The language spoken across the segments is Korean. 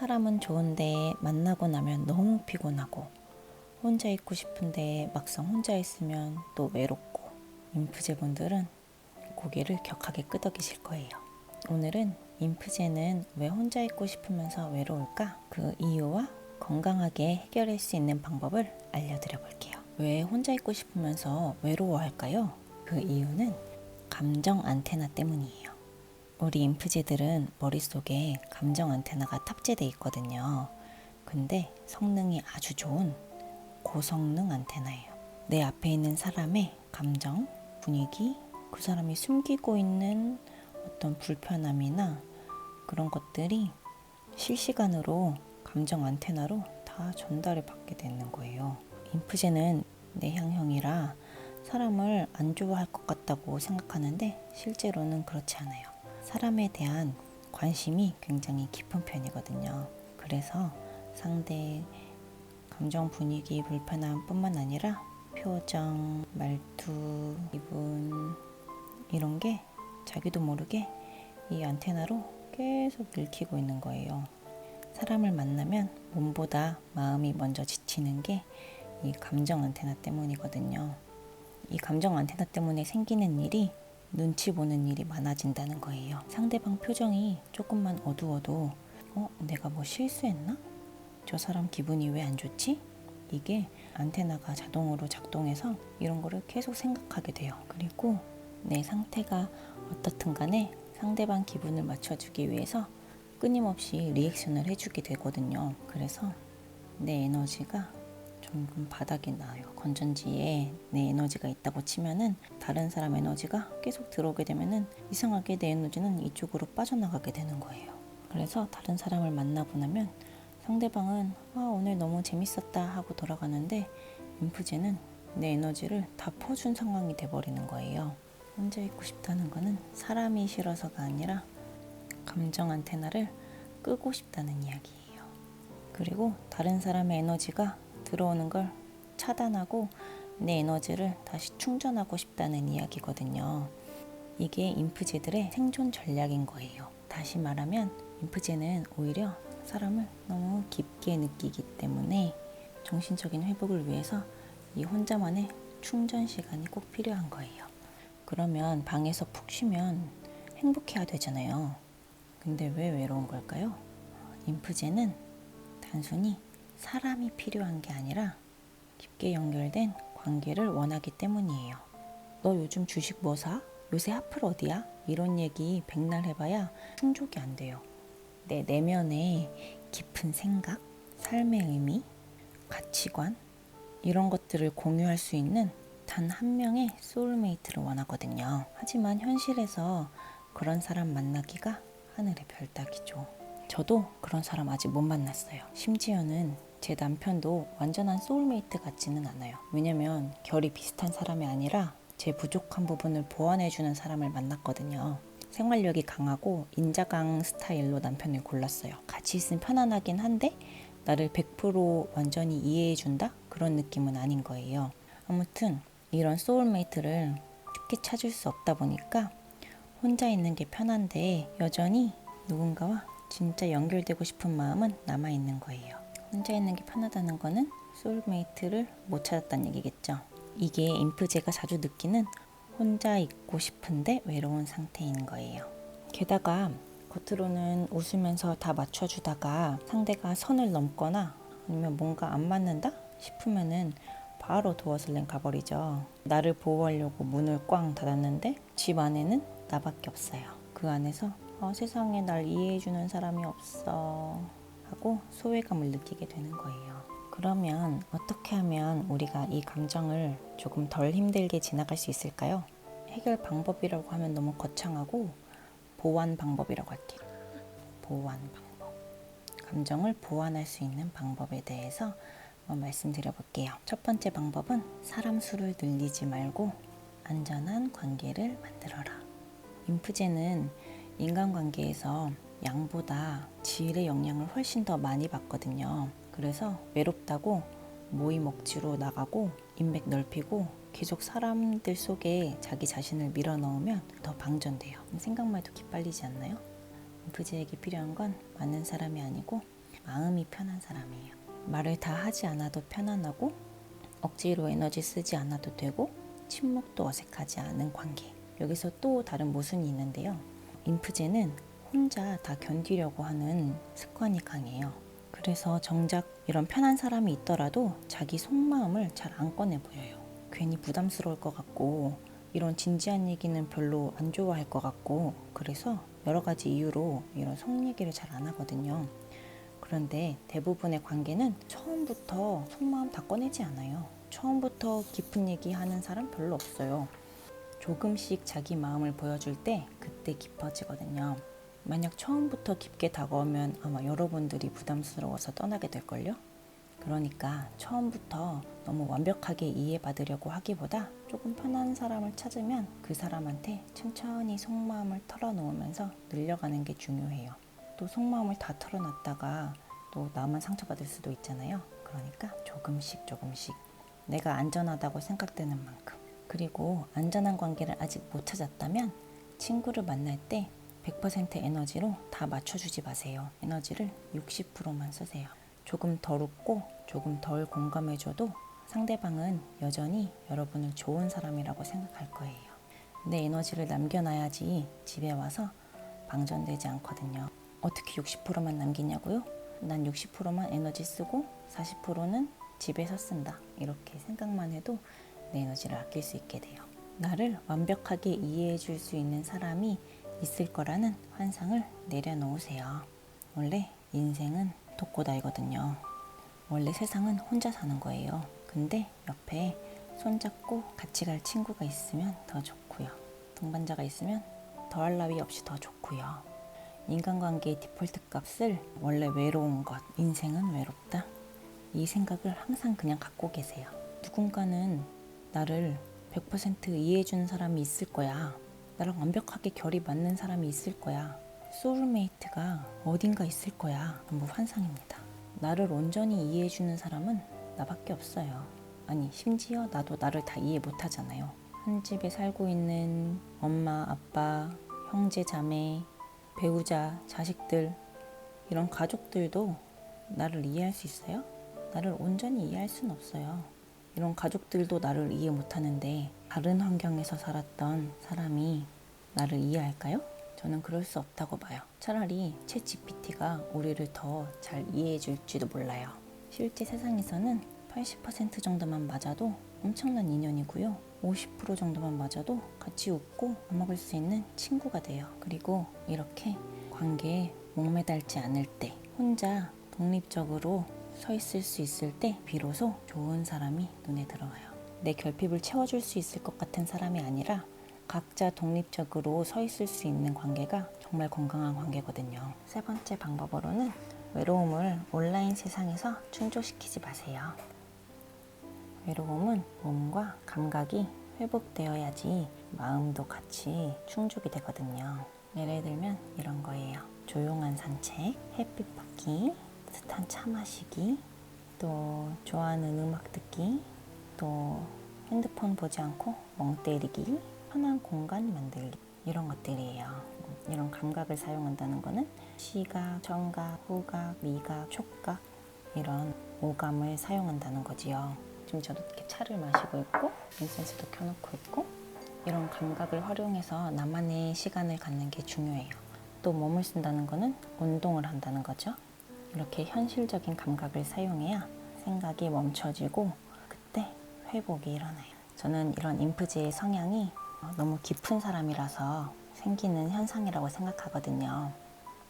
사람은 좋은데 만나고 나면 너무 피곤하고, 혼자 있고 싶은데 막상 혼자 있으면 또 외롭고, 인프제분들은 고개를 격하게 끄덕이실 거예요. 오늘은 인프제는 왜 혼자 있고 싶으면서 외로울까? 그 이유와 건강하게 해결할 수 있는 방법을 알려드려 볼게요. 왜 혼자 있고 싶으면서 외로워할까요? 그 이유는 감정 안테나 때문이에요. 우리 인프제들은 머릿속에 감정 안테나가 탑재되어 있거든요. 근데 성능이 아주 좋은 고성능 안테나예요. 내 앞에 있는 사람의 감정, 분위기, 그 사람이 숨기고 있는 어떤 불편함이나 그런 것들이 실시간으로 감정 안테나로 다 전달을 받게 되는 거예요. 인프제는 내향형이라 사람을 안 좋아할 것 같다고 생각하는데 실제로는 그렇지 않아요. 사람에 대한 관심이 굉장히 깊은 편이거든요. 그래서 상대의 감정 분위기 불편함 뿐만 아니라 표정, 말투, 기분 이런 게 자기도 모르게 이 안테나로 계속 읽히고 있는 거예요. 사람을 만나면 몸보다 마음이 먼저 지치는 게 이 감정 안테나 때문이거든요. 이 감정 안테나 때문에 생기는 일이 눈치 보는 일이 많아진다는 거예요. 상대방 표정이 조금만 어두워도 내가 뭐 실수했나? 저 사람 기분이 왜 안 좋지? 이게 안테나가 자동으로 작동해서 이런 거를 계속 생각하게 돼요. 그리고 내 상태가 어떻든 간에 상대방 기분을 맞춰주기 위해서 끊임없이 리액션을 해주게 되거든요. 그래서 내 에너지가 점점 바닥이 나요. 건전지에 내 에너지가 있다고 치면은 다른 사람 에너지가 계속 들어오게 되면은 이상하게 내 에너지는 이쪽으로 빠져나가게 되는 거예요. 그래서 다른 사람을 만나고 나면 상대방은 오늘 너무 재밌었다 하고 돌아가는데 인프제는 내 에너지를 다 퍼준 상황이 돼버리는 거예요. 혼자 있고 싶다는 거는 사람이 싫어서가 아니라 감정 안테나를 끄고 싶다는 이야기예요. 그리고 다른 사람의 에너지가 들어오는 걸 차단하고 내 에너지를 다시 충전하고 싶다는 이야기거든요. 이게 인프제들의 생존 전략인 거예요. 다시 말하면 인프제는 오히려 사람을 너무 깊게 느끼기 때문에 정신적인 회복을 위해서 이 혼자만의 충전 시간이 꼭 필요한 거예요. 그러면 방에서 푹 쉬면 행복해야 되잖아요. 근데 왜 외로운 걸까요? 인프제는 단순히 사람이 필요한 게 아니라 깊게 연결된 관계를 원하기 때문이에요. 너 요즘 주식 뭐 사? 요새 하플 어디야? 이런 얘기 백날 해봐야 충족이 안 돼요. 내 내면의 깊은 생각, 삶의 의미, 가치관 이런 것들을 공유할 수 있는 단 한 명의 소울메이트를 원하거든요. 하지만 현실에서 그런 사람 만나기가 하늘의 별 따기죠. 저도 그런 사람 아직 못 만났어요. 심지어는 제 남편도 완전한 소울메이트 같지는 않아요. 왜냐면 결이 비슷한 사람이 아니라 제 부족한 부분을 보완해주는 사람을 만났거든요. 생활력이 강하고 인자강 스타일로 남편을 골랐어요. 같이 있으면 편안하긴 한데 나를 100% 완전히 이해해준다? 그런 느낌은 아닌 거예요. 아무튼 이런 소울메이트를 쉽게 찾을 수 없다 보니까 혼자 있는 게 편한데 여전히 누군가와 진짜 연결되고 싶은 마음은 남아있는 거예요. 혼자 있는 게 편하다는 거는 소울메이트를 못 찾았다는 얘기겠죠. 이게 인프제가 자주 느끼는 혼자 있고 싶은데 외로운 상태인 거예요. 게다가 겉으로는 웃으면서 다 맞춰주다가 상대가 선을 넘거나 아니면 뭔가 안 맞는다 싶으면은 바로 도어슬램 가버리죠. 나를 보호하려고 문을 꽝 닫았는데 집 안에는 나밖에 없어요. 그 안에서 세상에 날 이해해주는 사람이 없어 하고 소외감을 느끼게 되는 거예요. 그러면 어떻게 하면 우리가 이 감정을 조금 덜 힘들게 지나갈 수 있을까요? 해결 방법이라고 하면 너무 거창하고 보완 방법이라고 할게요. 보완 방법. 감정을 보완할 수 있는 방법에 대해서 말씀드려 볼게요. 첫 번째 방법은 사람 수를 늘리지 말고 안전한 관계를 만들어라. 인프제는 인간관계에서 양보다 질의 영향을 훨씬 더 많이 받거든요. 그래서 외롭다고 모임 억지로 나가고 인맥 넓히고 계속 사람들 속에 자기 자신을 밀어넣으면 더 방전돼요. 생각만 해도 기빨리지 않나요? 인프제에게 필요한 건 많은 사람이 아니고 마음이 편한 사람이에요. 말을 다 하지 않아도 편안하고 억지로 에너지 쓰지 않아도 되고 침묵도 어색하지 않은 관계. 여기서 또 다른 모순이 있는데요. 인프제는 혼자 다 견디려고 하는 습관이 강해요. 그래서 정작 이런 편한 사람이 있더라도 자기 속마음을 잘 안 꺼내 보여요. 괜히 부담스러울 것 같고 이런 진지한 얘기는 별로 안 좋아할 것 같고 그래서 여러 가지 이유로 이런 속 얘기를 잘 안 하거든요. 그런데 대부분의 관계는 처음부터 속마음 다 꺼내지 않아요. 처음부터 깊은 얘기하는 사람 별로 없어요. 조금씩 자기 마음을 보여줄 때 그때 깊어지거든요. 만약 처음부터 깊게 다가오면 아마 여러분들이 부담스러워서 떠나게 될걸요? 그러니까 처음부터 너무 완벽하게 이해받으려고 하기보다 조금 편한 사람을 찾으면 그 사람한테 천천히 속마음을 털어놓으면서 늘려가는 게 중요해요. 또 속마음을 다 털어놨다가 또 나만 상처받을 수도 있잖아요. 그러니까 조금씩 내가 안전하다고 생각되는 만큼. 그리고 안전한 관계를 아직 못 찾았다면 친구를 만날 때 100% 에너지로 다 맞춰주지 마세요. 에너지를 60%만 쓰세요. 조금 덜 웃고 조금 덜 공감해줘도 상대방은 여전히 여러분을 좋은 사람이라고 생각할 거예요. 내 에너지를 남겨놔야지 집에 와서 방전되지 않거든요. 어떻게 60%만 남기냐고요? 난 60%만 에너지 쓰고 40%는 집에서 쓴다. 이렇게 생각만 해도 내 에너지를 아낄 수 있게 돼요. 나를 완벽하게 이해해 줄 수 있는 사람이 있을 거라는 환상을 내려놓으세요. 원래 인생은 독고다이거든요. 원래 세상은 혼자 사는 거예요. 근데 옆에 손잡고 같이 갈 친구가 있으면 더 좋고요. 동반자가 있으면 더할 나위 없이 더 좋고요. 인간관계의 디폴트 값을 원래 외로운 것, 인생은 외롭다. 이 생각을 항상 그냥 갖고 계세요. 누군가는 나를 100% 이해해주는 사람이 있을 거야. 나랑 완벽하게 결이 맞는 사람이 있을 거야. 소울메이트가 어딘가 있을 거야. 전부 환상입니다. 나를 온전히 이해해주는 사람은 나밖에 없어요. 아니 심지어 나도 나를 다 이해 못하잖아요. 한 집에 살고 있는 엄마, 아빠, 형제, 자매, 배우자, 자식들 이런 가족들도 나를 이해할 수 있어요? 나를 온전히 이해할 수는 없어요. 이런 가족들도 나를 이해 못하는데 다른 환경에서 살았던 사람이 나를 이해할까요? 저는 그럴 수 없다고 봐요. 차라리 챗GPT가 우리를 더 잘 이해해 줄지도 몰라요. 실제 세상에서는 80% 정도만 맞아도 엄청난 인연이고요. 50% 정도만 맞아도 같이 웃고 밥 먹을 수 있는 친구가 돼요. 그리고 이렇게 관계에 목매달지 않을 때 혼자 독립적으로 서 있을 수 있을 때 비로소 좋은 사람이 눈에 들어와요. 내 결핍을 채워줄 수 있을 것 같은 사람이 아니라 각자 독립적으로 서 있을 수 있는 관계가 정말 건강한 관계거든요. 세 번째 방법으로는 외로움을 온라인 세상에서 충족시키지 마세요. 외로움은 몸과 감각이 회복되어야지 마음도 같이 충족이 되거든요. 예를 들면 이런 거예요. 조용한 산책, 햇빛 받기, 따뜻한 차 마시기, 또 좋아하는 음악 듣기, 또 핸드폰 보지 않고 멍 때리기, 편한 공간 만들기 이런 것들이에요. 이런 감각을 사용한다는 거는 시각, 청각, 후각, 미각, 촉각 이런 오감을 사용한다는 거지요. 지금 저도 이렇게 차를 마시고 있고 인센스도 켜놓고 있고 이런 감각을 활용해서 나만의 시간을 갖는 게 중요해요. 또 몸을 쓴다는 거는 운동을 한다는 거죠. 이렇게 현실적인 감각을 사용해야 생각이 멈춰지고 그때 회복이 일어나요. 저는 이런 인프제의 성향이 너무 깊은 사람이라서 생기는 현상이라고 생각하거든요.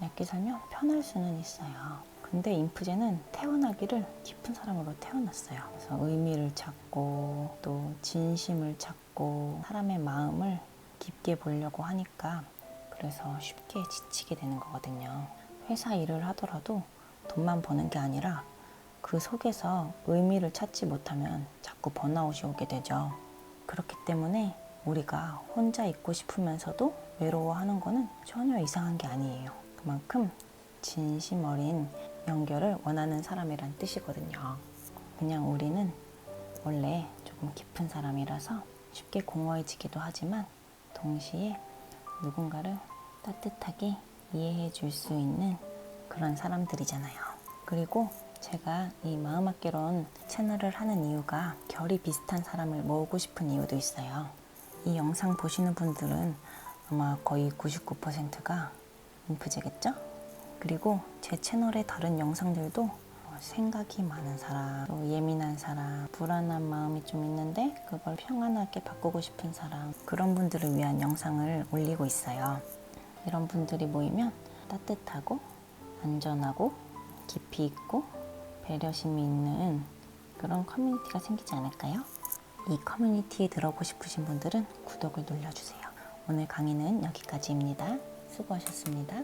얇게 살면 편할 수는 있어요. 근데 인프제는 태어나기를 깊은 사람으로 태어났어요. 그래서 의미를 찾고 또 진심을 찾고 사람의 마음을 깊게 보려고 하니까 그래서 쉽게 지치게 되는 거거든요. 회사 일을 하더라도 돈만 버는 게 아니라 그 속에서 의미를 찾지 못하면 자꾸 번아웃이 오게 되죠. 그렇기 때문에 우리가 혼자 있고 싶으면서도 외로워하는 거는 전혀 이상한 게 아니에요. 그만큼 진심 어린 연결을 원하는 사람이란 뜻이거든요. 그냥 우리는 원래 조금 깊은 사람이라서 쉽게 공허해지기도 하지만 동시에 누군가를 따뜻하게 이해해 줄 수 있는 그런 사람들이잖아요. 그리고 제가 이 마음학개론 채널을 하는 이유가 결이 비슷한 사람을 모으고 싶은 이유도 있어요. 이 영상 보시는 분들은 아마 거의 99%가 인프제겠죠? 그리고 제 채널의 다른 영상들도 생각이 많은 사람, 또 예민한 사람, 불안한 마음이 좀 있는데 그걸 평안하게 바꾸고 싶은 사람, 그런 분들을 위한 영상을 올리고 있어요. 이런 분들이 모이면 따뜻하고 안전하고 깊이 있고 배려심이 있는 그런 커뮤니티가 생기지 않을까요? 이 커뮤니티에 들어오고 싶으신 분들은 구독을 눌러주세요. 오늘 강의는 여기까지입니다. 수고하셨습니다.